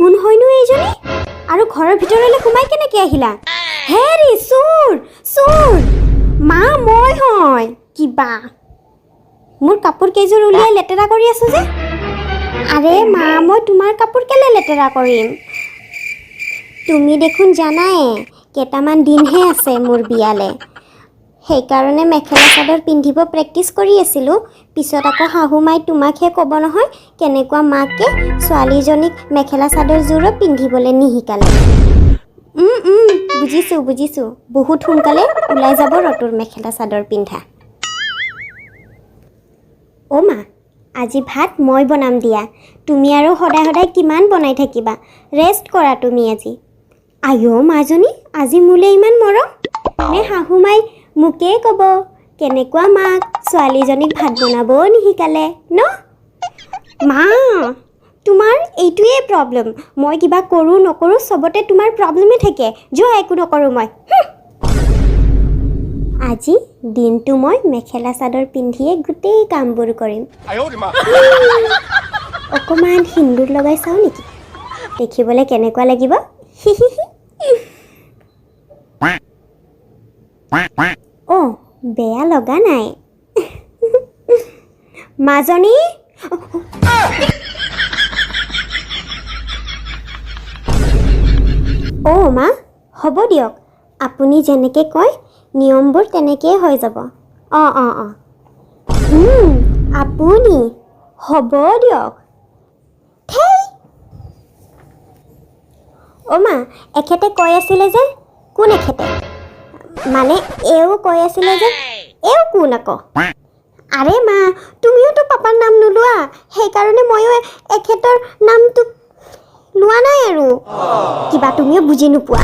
কোন হয়নো এইজনী আৰু ঘৰৰ ভিতৰলৈ সোমাই কেনেকৈ আহিলা হেৰি চোৰ চোৰ মা মই হয় কিবা মোৰ কাপোৰ কেইযোৰ উলিয়াই লেতেৰা কৰি আছো যে আৰে মা মই তোমাৰ কাপোৰ কেলে লেতেৰা কৰিম তুমি দেখোন জানাই কেইটামান দিনহে আছে মোৰ বিয়ালে সেইকাৰণে মেখেলা চাদৰ পিন্ধিব প্ৰেক্টিছ কৰি আছিলোঁ পিছত আকৌ শাহু মাই তোমাকহে ক'ব নহয় কেনেকুৱা মাকে ছোৱালীজনীক মেখেলা চাদৰযোৰো পিন্ধিবলৈ নিশিকালে বুজিছোঁ বুজিছোঁ বহুত সোনকালে ওলাই যাব ৰতুৰ মেখেলা চাদৰ পিন্ধা অ' মা আজি ভাত মই বনাম দিয়া তুমি আৰু সদায় সদায় কিমান বনাই থাকিবা ৰেষ্ট কৰা তুমি আজি আইঅ মাজনী আজি মোলৈ ইমান মৰম নে শাহু মাই মোকেই ক'ব কেনেকুৱা মাক ছোৱালীজনীক ভাত বনাবও নিশিকালে ন মা তোমাৰ এইটোৱেই প্ৰব্লেম মই কিবা কৰোঁ নকৰোঁ চবতে তোমাৰ প্ৰব্লেমেই থাকে যোৱা একো নকৰোঁ মই আজি দিনটো মই মেখেলা চাদৰ পিন্ধিয়ে গোটেই কামবোৰ কৰিম অকণমান সিন্দুৰ লগাই চাওঁ নেকি দেখিবলৈ কেনেকুৱা লাগিব অ' বেয়া লগা নাই মাজনী অ' মা হ'ব দিয়ক আপুনি যেনেকৈ কয় নিয়মবোৰ তেনেকৈয়ে হৈ যাব অঁ আপুনি হ'ব দিয়ক থেই অ' মা এখেতে কৈ আছিলে যে কোন এখেতে মানে এও কৈ আছিলে যে এও কোন আকৌ আৰে মা তুমিওতো পাপাৰ নাম নোলোৱা সেইকাৰণে ময়ো এখেতৰ নামটো লোৱা নাই আৰু কিবা তুমিও বুজি নোপোৱা